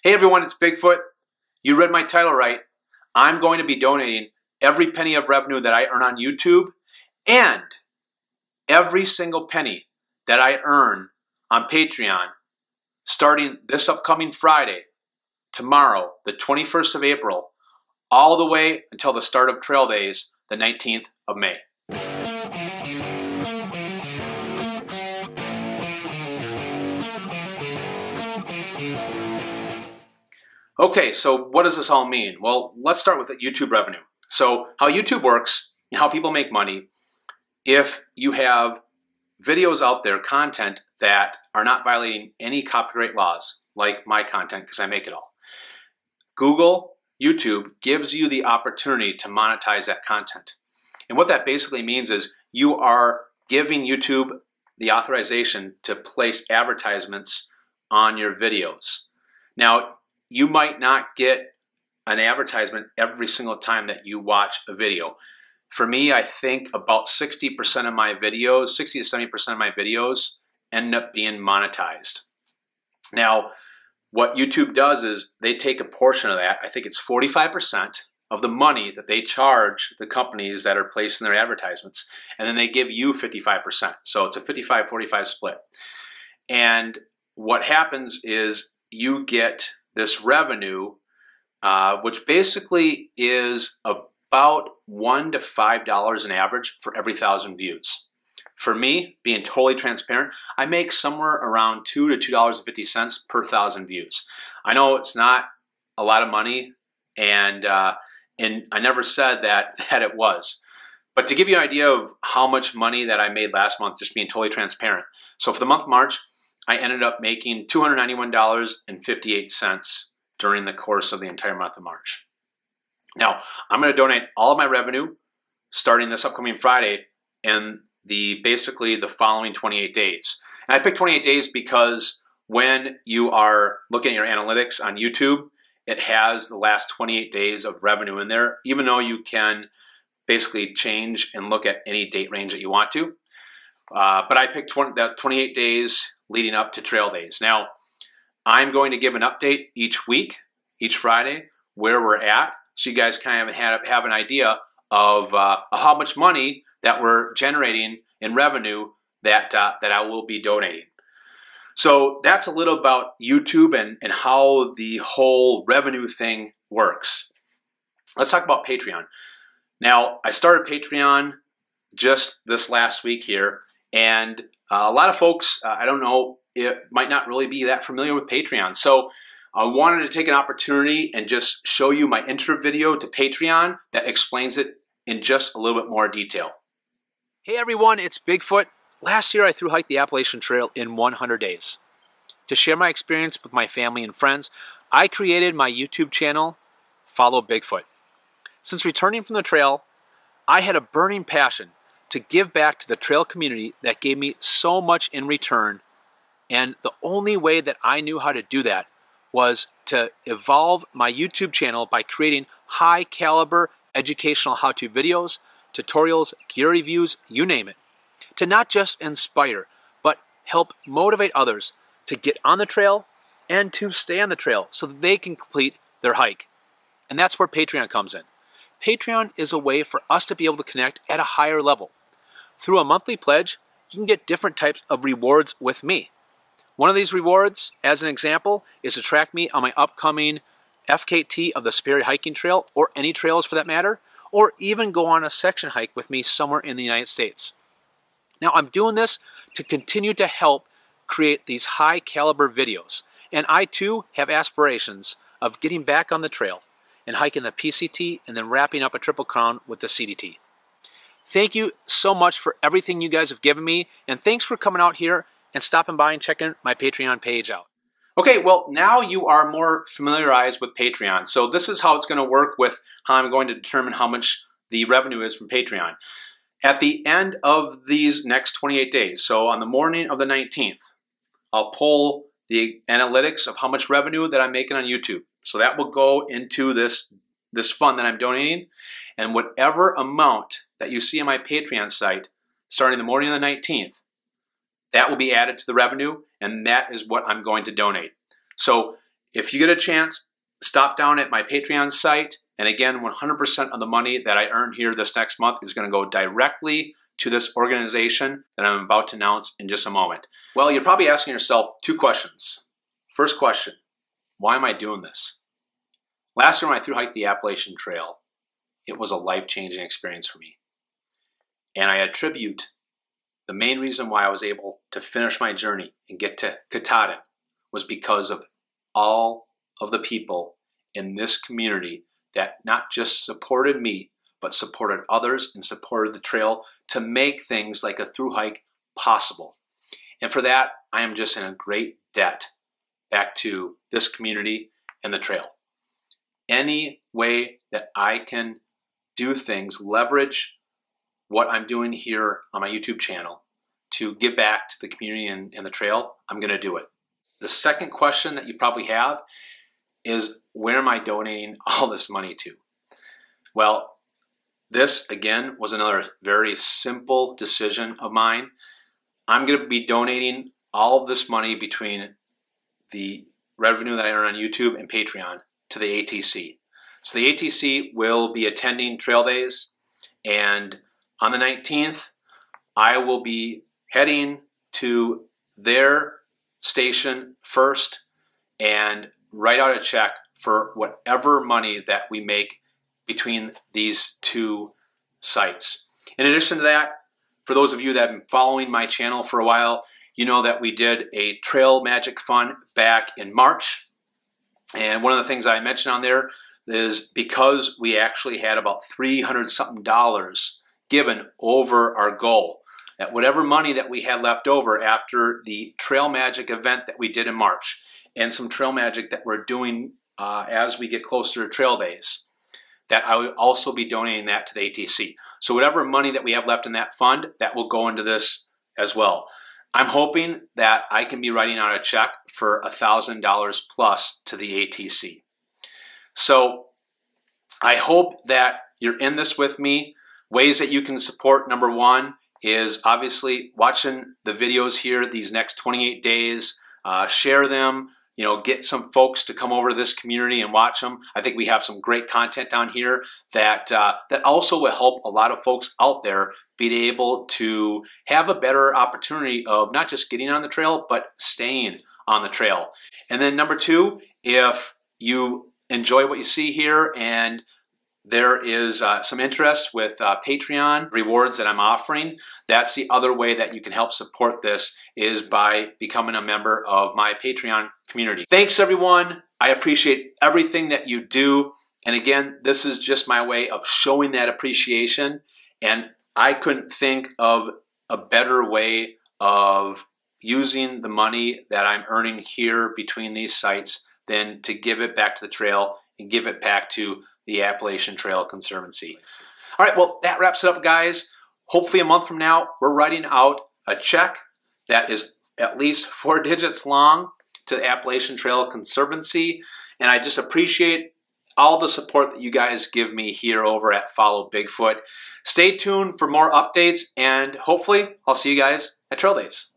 Hey everyone, it's Bigfoot. You read my title right. I'm going to be donating every penny of revenue that I earn on YouTube and every single penny that I earn on Patreon starting this upcoming Friday, tomorrow, the 21st of April, all the way until the start of Trail Days, the 19th of May. Okay, so what does this all mean? Well, let's start with the YouTube revenue. So how YouTube works and how people make money, if you have videos out there, content that are not violating any copyright laws, like my content because I make it all. Google, YouTube gives you the opportunity to monetize that content. And what that basically means is you are giving YouTube the authorization to place advertisements on your videos. Now, you might not get an advertisement every single time that you watch a video. For me, I think about 60% of my videos, 60 to 70% of my videos end up being monetized. Now, what YouTube does is they take a portion of that, I think it's 45% of the money that they charge the companies that are placing their advertisements, and then they give you 55%. So it's a 55-45 split. And what happens is you get this revenue, which basically is about $1 to $5 an average for every 1,000 views. For me, being totally transparent, I make somewhere around $2 to $2.50 per 1,000 views. I know it's not a lot of money, and I never said that it was. But to give you an idea of how much money that I made last month, just being totally transparent. So for the month of March, I ended up making $291.58 during the course of the entire month of March. Now, I'm going to donate all of my revenue starting this upcoming Friday and basically the following 28 days. And I picked 28 days because when you are looking at your analytics on YouTube, it has the last 28 days of revenue in there, even though you can basically change and look at any date range that you want to. But I picked 28 days leading up to Trail Days. Now, I'm going to give an update each week, each Friday, where we're at, so you guys kind of have an idea of how much money that we're generating in revenue that I will be donating. So that's a little about YouTube and how the whole revenue thing works. Let's talk about Patreon. Now, I started Patreon just this last week here, and a lot of folks, I don't know, it might not really be that familiar with Patreon. So I wanted to take an opportunity and just show you my intro video to Patreon that explains it in just a little bit more detail. Hey everyone, it's Bigfoot. Last year I thru-hiked the Appalachian Trail in 100 days. To share my experience with my family and friends, I created my YouTube channel, Follow Bigfoot. Since returning from the trail, I had a burning passion to give back to the trail community that gave me so much in return, and the only way that I knew how to do that was to evolve my YouTube channel by creating high caliber educational how-to videos, tutorials, gear reviews, you name it, to not just inspire, but help motivate others to get on the trail and to stay on the trail so that they can complete their hike. And that's where Patreon comes in. Patreon is a way for us to be able to connect at a higher level. Through a monthly pledge, you can get different types of rewards with me. One of these rewards, as an example, is to track me on my upcoming FKT of the Superior Hiking Trail, or any trails for that matter, or even go on a section hike with me somewhere in the United States. Now, I'm doing this to continue to help create these high caliber videos, and I too have aspirations of getting back on the trail and hiking the PCT and then wrapping up a Triple Crown with the CDT. Thank you so much for everything you guys have given me, and thanks for coming out here and stopping by and checking my Patreon page out. Okay, well, now you are more familiarized with Patreon. So this is how it's going to work with how I'm going to determine how much the revenue is from Patreon. At the end of these next 28 days, so on the morning of the 19th, I'll pull the analytics of how much revenue that I'm making on YouTube. So that will go into this fund that I'm donating, and whatever amount that you see on my Patreon site starting the morning of the 19th, that will be added to the revenue, and that is what I'm going to donate. So if you get a chance, stop down at my Patreon site. And again, 100% of the money that I earn here this next month is going to go directly to this organization that I'm about to announce in just a moment. Well, you're probably asking yourself 2 questions. First question, why am I doing this? Last year when I thru-hiked the Appalachian Trail, it was a life-changing experience for me. And I attribute the main reason why I was able to finish my journey and get to Katahdin was because of all of the people in this community that not just supported me, but supported others and supported the trail to make things like a thru-hike possible. And for that, I am just in a great debt back to this community and the trail. Any way that I can do things, leverage what I'm doing here on my YouTube channel to give back to the community and the trail, I'm going to do it. The second question that you probably have is, where am I donating all this money to? Well, this, again, was another very simple decision of mine. I'm going to be donating all of this money between the revenue that I earn on YouTube and Patreon to the ATC. So the ATC will be attending trail days, and on the 19th, I will be heading to their station first and write out a check for whatever money that we make between these 2 sites. In addition to that, for those of you that have been following my channel for a while, you know that we did a Trail Magic Fund back in March. And one of the things I mentioned on there is because we actually had about $300-something given over our goal, that whatever money that we had left over after the Trail Magic event that we did in March and some Trail Magic that we're doing as we get closer to trail days, that I would also be donating that to the ATC. So whatever money that we have left in that fund, that will go into this as well. I'm hoping that I can be writing out a check for $1,000 plus to the ATC. So I hope that you're in this with me. Ways that you can support, number 1, is obviously watching the videos here these next 28 days. Share them. You know, get some folks to come over to this community and watch them. I think we have some great content down here that that also will help a lot of folks out there be able to have a better opportunity of not just getting on the trail, but staying on the trail. And then number 2, if you enjoy what you see here and there is some interest with Patreon rewards that I'm offering, that's the other way that you can help support this, is by becoming a member of my Patreon community. Thanks, everyone. I appreciate everything that you do. And again, this is just my way of showing that appreciation. And I couldn't think of a better way of using the money that I'm earning here between these sites than to give it back to the trail and give it back to the Appalachian Trail Conservancy. All right, well, that wraps it up, guys. Hopefully a month from now, we're writing out a check that is at least 4 digits long to the Appalachian Trail Conservancy. And I just appreciate all the support that you guys give me here over at Follow Bigfoot. Stay tuned for more updates, and hopefully I'll see you guys at Trail Days.